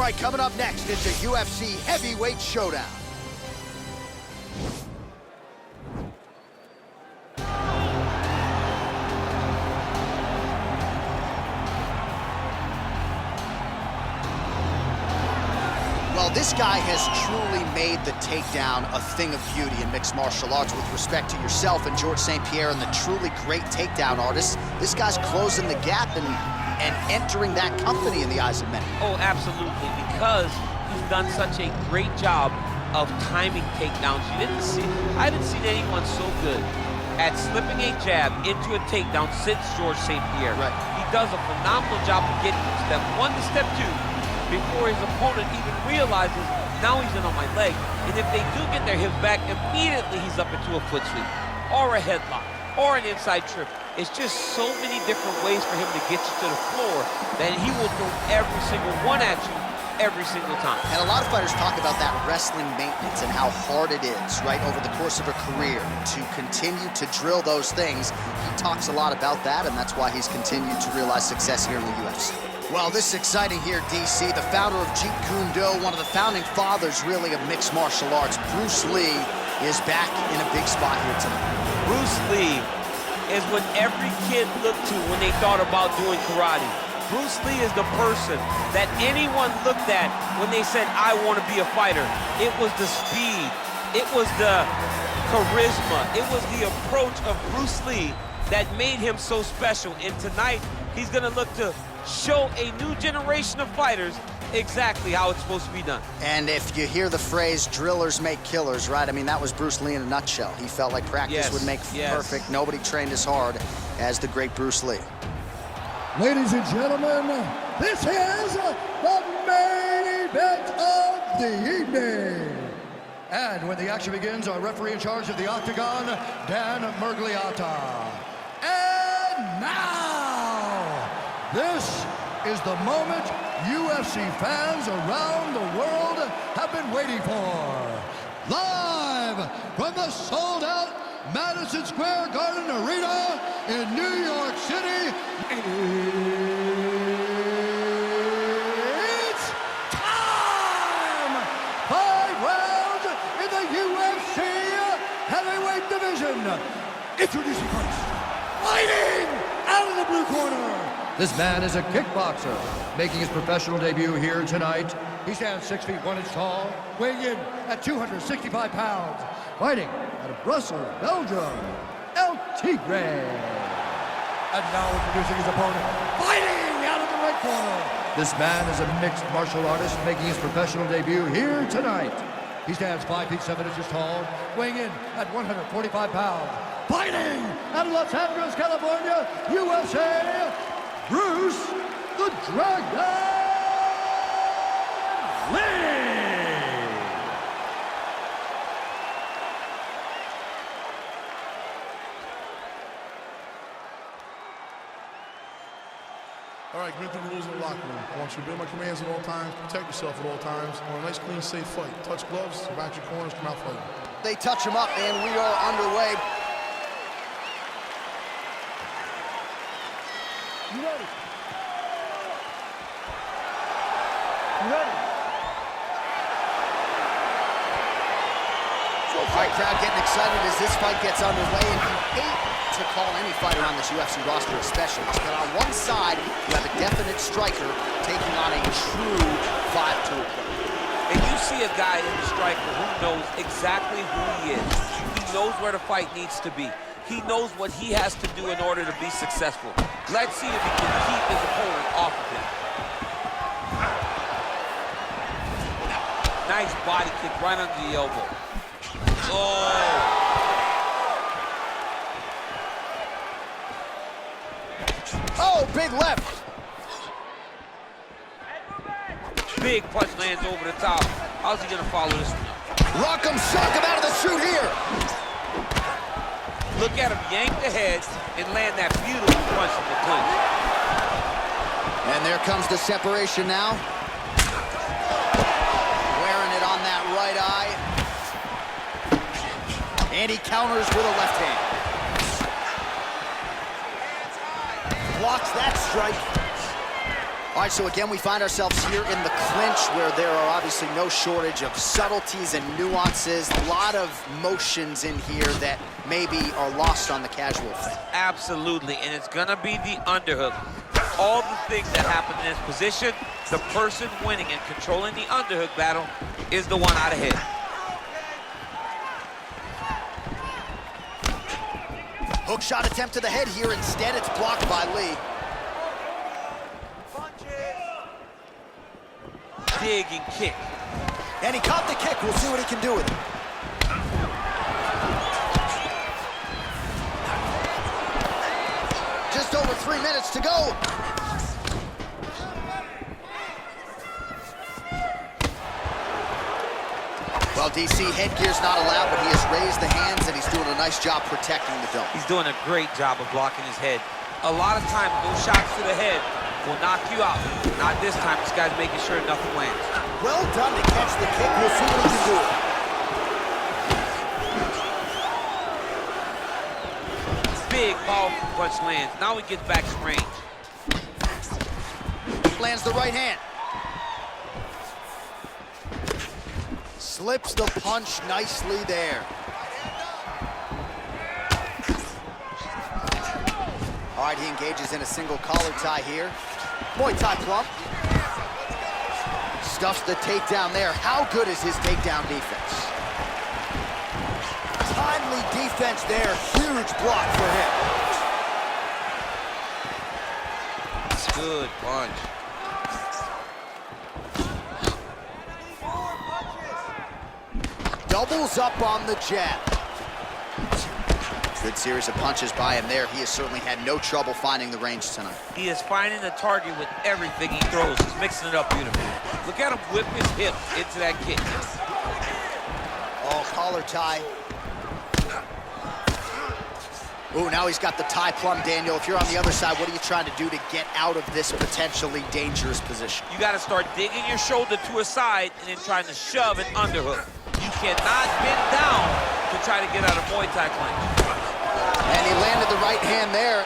right, coming up next, it's a UFC heavyweight showdown. Well, this guy has truly made the takedown a thing of beauty in mixed martial arts. With respect to yourself and George St. Pierre and the truly great takedown artists, this guy's closing the gap and entering that company in the eyes of many. Oh, absolutely, because he's done such a great job of timing takedowns. I didn't see anyone so good at slipping a jab into a takedown since George St. Pierre. Right. He does a phenomenal job of getting from step 1 to step 2 before his opponent even realizes now he's in on my leg. And if they do get their hips back, immediately he's up into a foot sweep or a headlock or an inside trip. It's just so many different ways for him to get you to the floor that he will throw every single one at you every single time. And a lot of fighters talk about that wrestling maintenance and how hard it is, right, over the course of a career to continue to drill those things. He talks a lot about that, and that's why he's continued to realize success here in the UFC. Well, this is exciting here, DC. The founder of Jeet Kune Do, one of the founding fathers, really, of mixed martial arts, Bruce Lee, is back in a big spot here tonight. Bruce Lee is what every kid looked to when they thought about doing karate. Bruce Lee is the person that anyone looked at when they said, I want to be a fighter. It was the speed, it was the charisma, it was the approach of Bruce Lee that made him so special. And tonight, he's gonna look to show a new generation of fighters exactly how it's supposed to be done. And if you hear the phrase, drillers make killers, right? I mean, that was Bruce Lee in a nutshell. He felt like practice would make perfect. Nobody trained as hard as the great Bruce Lee. Ladies and gentlemen, this is the main event of the evening. And when the action begins, our referee in charge of the Octagon, Dan Murgliata. And now, this is the moment UFC fans around the world have been waiting for. Live from the sold-out Madison Square Garden Arena in New York City, it's time! 5 rounds in the UFC heavyweight division. Introducing first, fighting out of the blue corner. This man is a kickboxer, making his professional debut here tonight. He stands 6 feet 1 inch tall, weighing in at 265 pounds, fighting out of Brussels, Belgium, El Tigre. And now introducing his opponent, fighting out of the red corner. This man is a mixed martial artist, making his professional debut here tonight. He stands 5 feet 7 inches tall, weighing in at 145 pounds, fighting out of Los Angeles, California, USA, Bruce the Dragon Lee! All right, commit to the rules in the locker room. I want you to obey my commands at all times, protect yourself at all times. I want a nice, clean, safe fight. Touch gloves, back your corners, come out fighting. They touch him up, and we are underway. You ready? You ready? All right, crowd getting excited as this fight gets underway, and you hate to call any fighter on this UFC roster a specialist, but on one side, you have a definite striker taking on a true 5-tool player. And you see a guy in the striker who knows exactly who he is. He knows where the fight needs to be. He knows what he has to do in order to be successful. Let's see if he can keep his opponent off of him. Nice body kick right under the elbow. Oh! Oh, big left. Big punch lands over the top. How's he gonna follow this one up? Rock'em shock him out of the chute here. Look at him yank the head and land that beautiful punch in the clinch. And there comes the separation now. Wearing it on that right eye. And he counters with a left hand. Blocks that strike. All right, so again, we find ourselves here in the clinch where there are obviously no shortage of subtleties and nuances, a lot of motions in here that maybe are lost on the casual fan. Absolutely, and it's gonna be the underhook. All the things that happen in this position, the person winning and controlling the underhook battle is the one out ahead. Hook shot attempt to the head here. Instead, it's blocked by Lee. Dig and kick. And he caught the kick. We'll see what he can do with it. Just over 3 minutes to go. Well, DC, headgear's not allowed, but he has raised the hands, and he's doing a nice job protecting the dome. He's doing a great job of blocking his head. A lot of times, those shots to the head will knock you out. Not this time. This guy's making sure nothing lands. Well done to catch the kick. We'll see what he can do. Big, powerful punch lands. Now he gets back in range. Lands the right hand. Slips the punch nicely there. All right, he engages in a single collar tie here. Muay Thai plump. Stuffs the takedown there. How good is his takedown defense? Timely defense there. Huge block for him. Good punch. Doubles up on the jab. Good series of punches by him there. He has certainly had no trouble finding the range tonight. He is finding the target with everything he throws. He's mixing it up beautifully. Look at him whip his hip into that kick. Oh, collar tie. Ooh, now he's got the tie plumb, Daniel. If you're on the other side, what are you trying to do to get out of this potentially dangerous position? You got to start digging your shoulder to a side and then trying to shove an underhook. You cannot bend down to try to get out of Muay Thai clinch. And he landed the right hand there.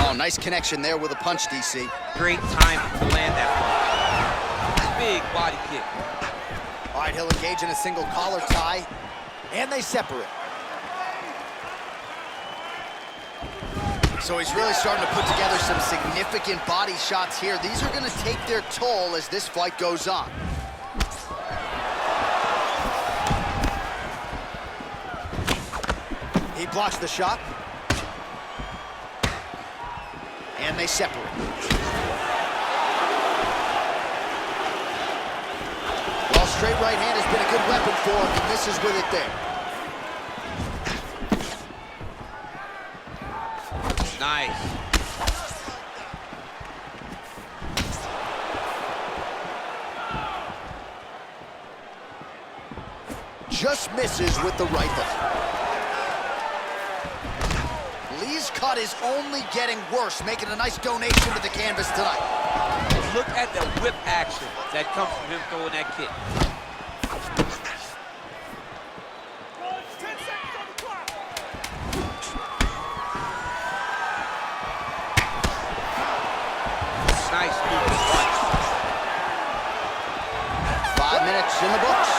Oh, nice connection there with a punch, DC. Great time to land that punch. Big body kick. All right, he'll engage in a single collar tie, and they separate. So he's really starting to put together some significant body shots here. These are going to take their toll as this fight goes on. He blocks the shot. And they separate. Well, straight right hand has been a good weapon for him. He misses with it there. Nice. Just misses with the right hook. Lee's cut is only getting worse, making a nice donation to the canvas tonight. Look at the whip action that comes from him throwing that kick. Nice movement punch. 5 minutes in the books.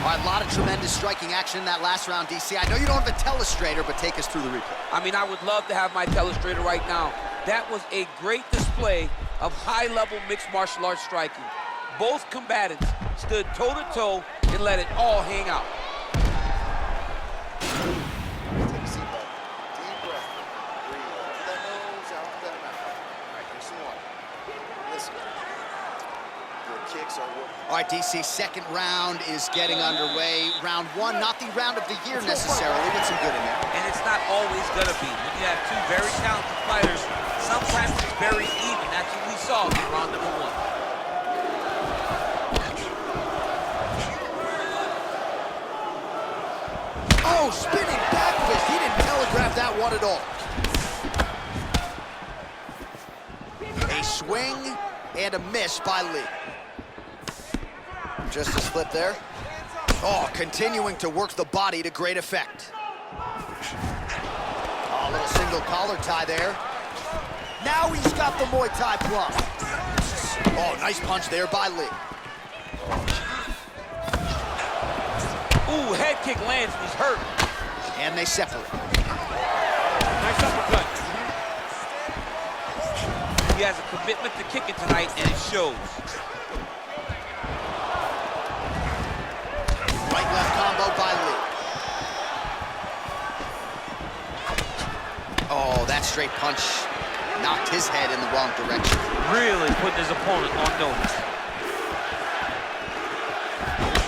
All right, a lot of tremendous striking action in that last round, DC. I know you don't have a telestrator, but take us through the replay. I mean, I would love to have my telestrator right now. That was a great display of high-level mixed martial arts striking. Both combatants stood toe-to-toe and let it all hang out. Take a seat, bud. Deep breath. Breathe. Through that nose, out through that mouth. All right, here's some water. Listen. Your kicks are working. All right, DC, second round is getting underway. Round one, not the round of the year necessarily, but some good in there. And it's not always gonna be. When you have two very talented fighters, sometimes it's very even. That's what we saw in round number one. Oh, spinning back fist. He didn't telegraph that one at all. A swing and a miss by Lee. Just a slip there. Oh, continuing to work the body to great effect. Single collar tie there. Now he's got the Muay Thai plum. Oh, nice punch there by Lee. Ooh, head kick lands, he's hurt. And they separate. Nice uppercut. He has a commitment to kicking tonight, and it shows. Right-left combo by Lee. Oh, that straight punch knocked his head in the wrong direction. Really putting his opponent on notice.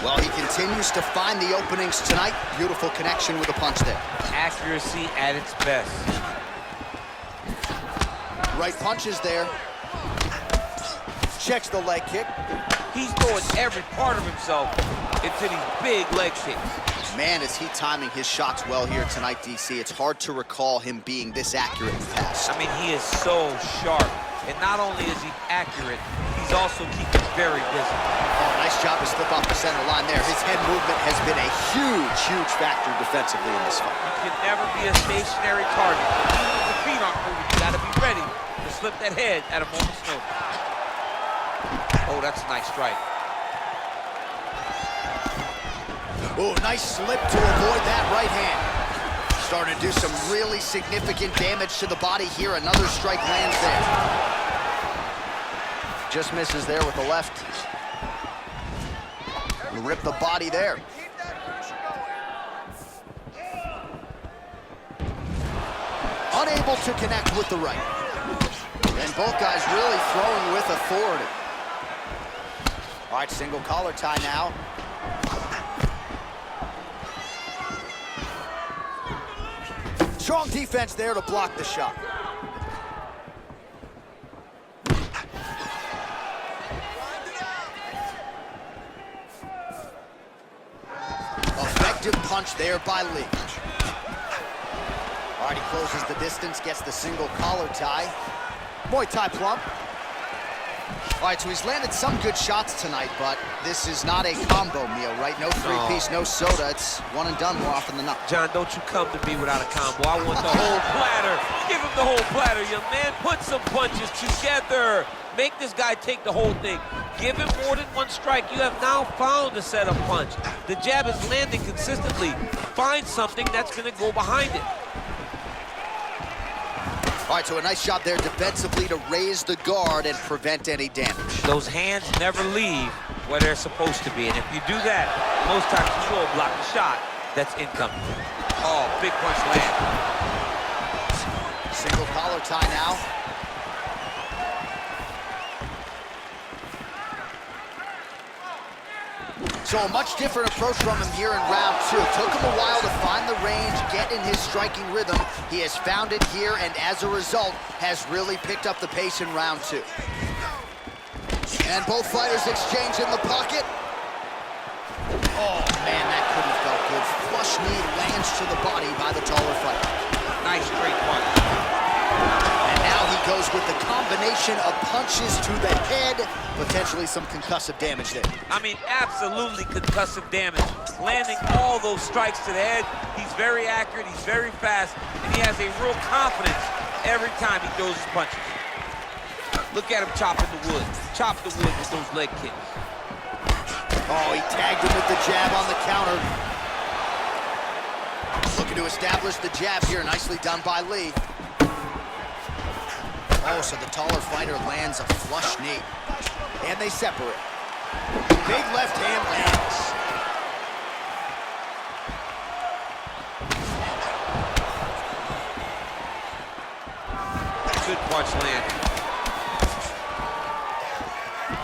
Well, he continues to find the openings tonight. Beautiful connection with a punch there. Accuracy at its best. Right punches there. Checks the leg kick. He's throwing every part of himself into these big leg kicks. Man, is he timing his shots well here tonight, DC. It's hard to recall him being this accurate in the past. I mean, he is so sharp. And not only is he accurate, he's also keeping very busy. Oh, nice job to slip off the center line there. His head movement has been a huge, huge factor defensively in this fight. You can never be a stationary target. Even if the feet aren't moving, you gotta be ready to slip that head at a moment's notice. Oh, that's a nice strike. Oh, nice slip to avoid that right hand. Starting to do some really significant damage to the body here. Another strike lands there. Just misses there with the left. Rip the body there. Unable to connect with the right. And both guys really throwing with authority. All right, single collar tie now. Strong defense there to block the shot. Effective punch there by Lee. All right, he closes the distance, gets the single collar tie. Muay Thai plump. All right, so he's landed some good shots tonight, but this is not a combo meal, right? No three-piece, no soda. It's one and done more often than not. John, don't you come to me without a combo. I want the whole platter. Give him the whole platter, young man. Put some punches together. Make this guy take the whole thing. Give him more than one strike. You have now found a setup punch. The jab is landing consistently. Find something that's going to go behind it. All right, so a nice job there defensively to raise the guard and prevent any damage. Those hands never leave where they're supposed to be, and if you do that, most times you will block the shot that's incoming. Oh, big punch land. Single collar tie now. So a much different approach from him here in round two. Took him a while to find the range, get in his striking rhythm. He has found it here, and as a result, has really picked up the pace in round two. And both fighters exchange in the pocket. Oh, man, that couldn't have felt good. Flush knee lands to the body by the taller fighter. Nice straight punch. And now he goes with the combination of punches to the head, potentially some concussive damage there. I mean, absolutely concussive damage. Landing all those strikes to the head. He's very accurate, he's very fast, and he has a real confidence every time he throws his punches. Look at him chopping the wood. Chop the wood with those leg kicks. Oh, he tagged him with the jab on the counter. Looking to establish the jab here. Nicely done by Lee. Oh, so the taller fighter lands a flush knee. And they separate. Big left hand lands. Good punch land.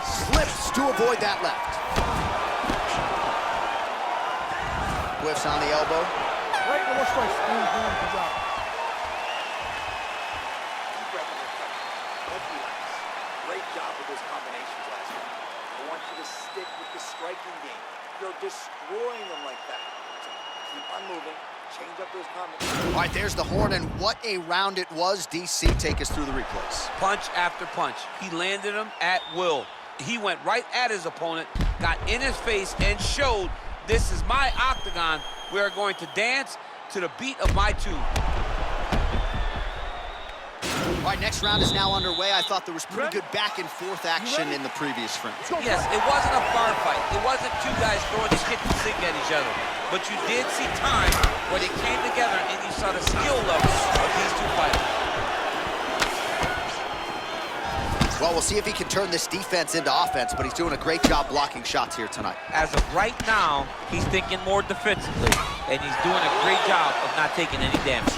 Slips to avoid that left. Whiffs on the elbow. Right, no more strikes. Good job. Great job with those combinations last time. I want you to stick with the striking game. You're destroying them like that. So keep on moving. Change up those combinations. All right, there's the horn, and what a round it was. DC, take us through the replays. Punch after punch. He landed them at will. He went right at his opponent, got in his face, and showed this is my octagon. We are going to dance to the beat of my tune. All right, next round is now underway. I thought there was pretty good back and forth action in the previous frame. Yes, it wasn't a firefight. It wasn't two guys throwing the kitchen sink at each other. But you did see times where they came together and you saw the skill level of these two fighters. Well, we'll see if he can turn this defense into offense, but he's doing a great job blocking shots here tonight. As of right now, he's thinking more defensively, and he's doing a great job of not taking any damage.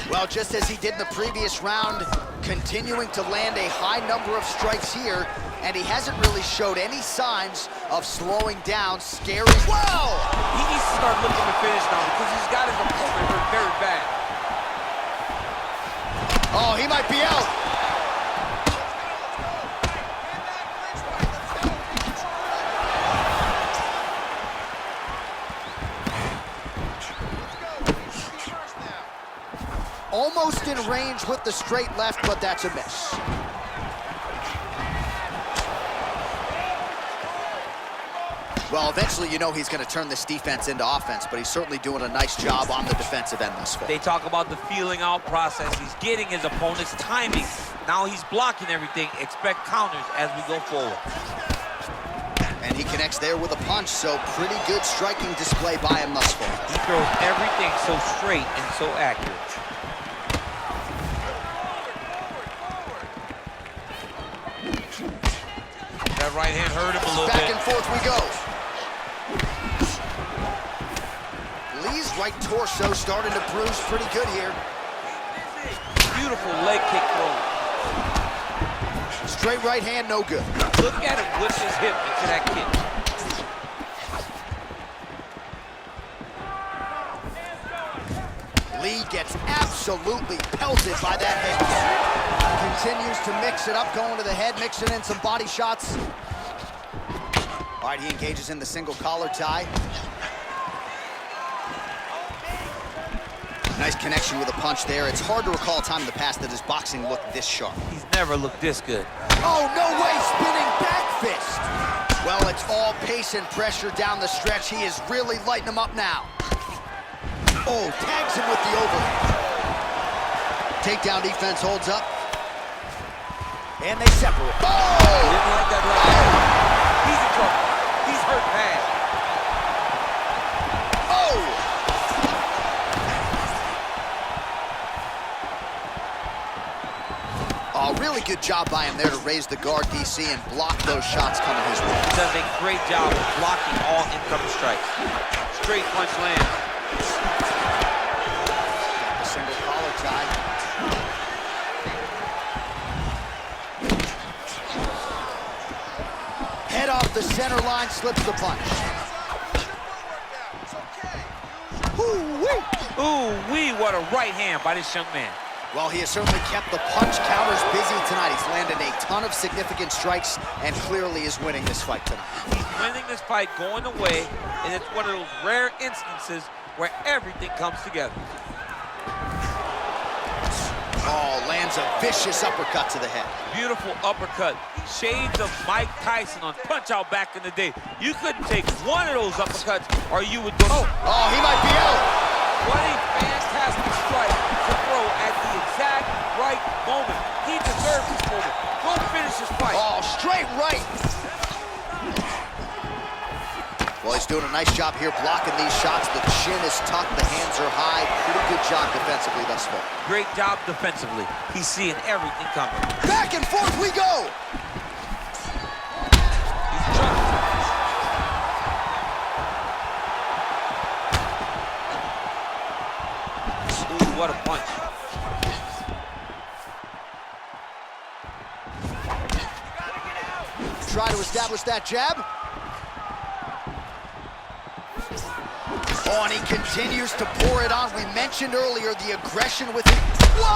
Well, just as he did in the previous round, continuing to land a high number of strikes here, and he hasn't really showed any signs of slowing down. Scary. Whoa! He needs to start looking to finish now because he's got his opponent hurt very bad. Oh, he might be out. Almost in range with the straight left, but that's a miss. Well, eventually, you know he's going to turn this defense into offense, but he's certainly doing a nice job on the defensive end thus far. They talk about the feeling out process. He's getting his opponent's timing. Now he's blocking everything. Expect counters as we go forward. And he connects there with a punch, so pretty good striking display by him thus far. He throws everything so straight and so accurate. That right hand hurt him a little bit. Back and forth we go. Lee's right torso starting to bruise pretty good here. Beautiful leg kick throw. Straight right hand, no good. Look at him whip his hip into that kick. Lee gets absolutely pelted by that head. Continues to mix it up, going to the head, mixing in some body shots. All right, he engages in the single collar tie. Nice connection with a punch there. It's hard to recall a time in the past that his boxing looked this sharp. He's never looked this good. Oh, no way, spinning back fist. Well, it's all pace and pressure down the stretch. He is really lighting him up now. Oh, tags him with the overhand. Takedown defense holds up. And they separate. Oh! Didn't like that right there. He's in trouble. He's hurt bad. Oh! Oh, really good job by him there to raise the guard, DC, and block those shots coming his way. He does a great job of blocking all incoming strikes. Straight punch lands. A single collar tie. Head off the center line, slips the punch. Ooh-wee! Ooh-wee, what a right hand by this young man. Well, he has certainly kept the punch counters busy tonight. He's landed a ton of significant strikes and clearly is winning this fight tonight. He's winning this fight going away, and it's one of those rare instances where everything comes together. Oh, lands a vicious uppercut to the head. Beautiful uppercut. Shades of Mike Tyson on Punch-Out back in the day. You couldn't take one of those uppercuts or you would go... Oh, he might be out. What a fantastic strike to throw at the exact right moment. He deserves this moment. Go finish this fight. Oh, straight right. Well, he's doing a nice job here blocking these shots. The chin is tucked, the hands are high. Pretty good job defensively thus far. Great job defensively. He's seeing everything coming. Back and forth we go. He's jumping. Ooh, what a punch. Try to establish that jab. Oh, and he continues to pour it on. We mentioned earlier the aggression with it. Whoa!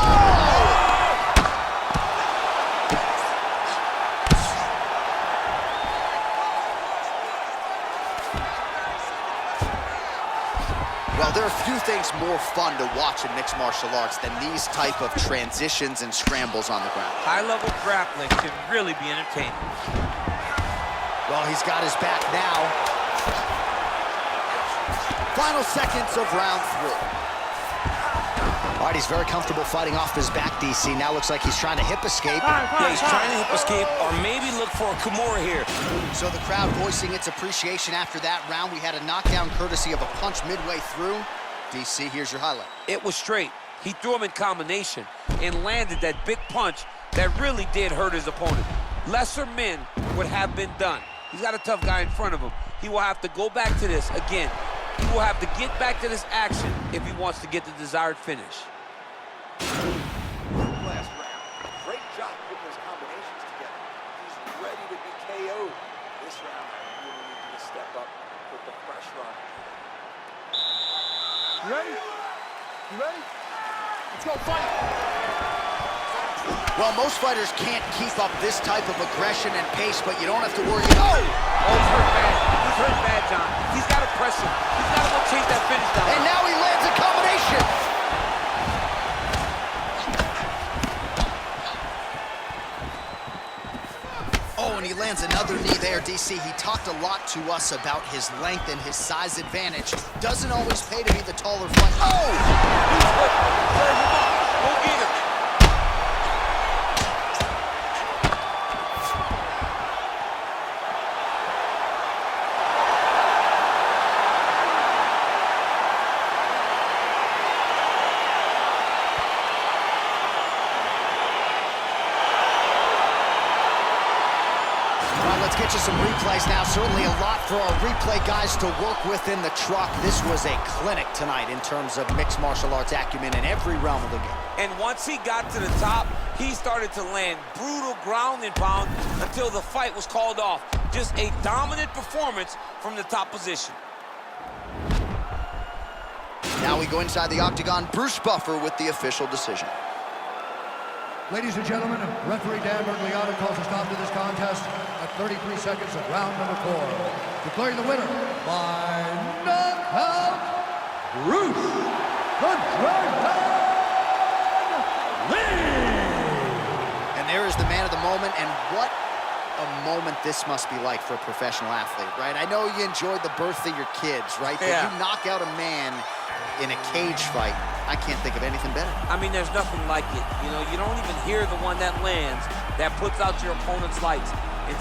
Well, there are few things more fun to watch in mixed martial arts than these type of transitions and scrambles on the ground. High-level grappling can really be entertaining. Well, he's got his back now. Final seconds of round 3. All right, he's very comfortable fighting off his back, DC. Now looks like he's trying to hip escape. Yeah, he's trying to hip escape or maybe look for a Kimura here. So the crowd voicing its appreciation after that round. We had a knockdown courtesy of a punch midway through. DC, here's your highlight. It was straight. He threw him in combination and landed that big punch that really did hurt his opponent. Lesser men would have been done. He's got a tough guy in front of him. He will have to go back to this again. He will have to get back to this action if he wants to get the desired finish. Last round. Great job putting those combinations together. He's ready to be KO'd. This round, you really need to step up, put the pressure on. You ready? You ready? Let's go fight. Well, most fighters can't keep up this type of aggression and pace, but you don't have to worry about it. Oh, he's hurt bad. He's hurt bad, John. He's got to press him. He's got to go chase that finish down. And now he lands a combination. Oh, and he lands another knee there, DC. He talked a lot to us about his length and his size advantage. Doesn't always pay to be the taller fighter. Oh! Serve him up. Go get him. Let's get you some replays now. Certainly a lot for our replay guys to work with in the truck. This was a clinic tonight in terms of mixed martial arts acumen in every realm of the game. And once he got to the top, he started to land brutal ground and pound until the fight was called off. Just a dominant performance from the top position. Now we go inside the octagon. Bruce Buffer with the official decision. Ladies and gentlemen, referee Dan Bergliano calls a stop to this contest at 33 seconds of round number 4. Declaring the winner by knockout, Bruce the Dragon Lee! And there is the man of the moment, and what a moment this must be like for a professional athlete, right? I know you enjoyed the birth of your kids, right? But Yeah. you knock out a man in a cage fight. I can't think of anything better. I mean, there's nothing like it. You know, you don't even hear the one that lands, that puts out your opponent's lights.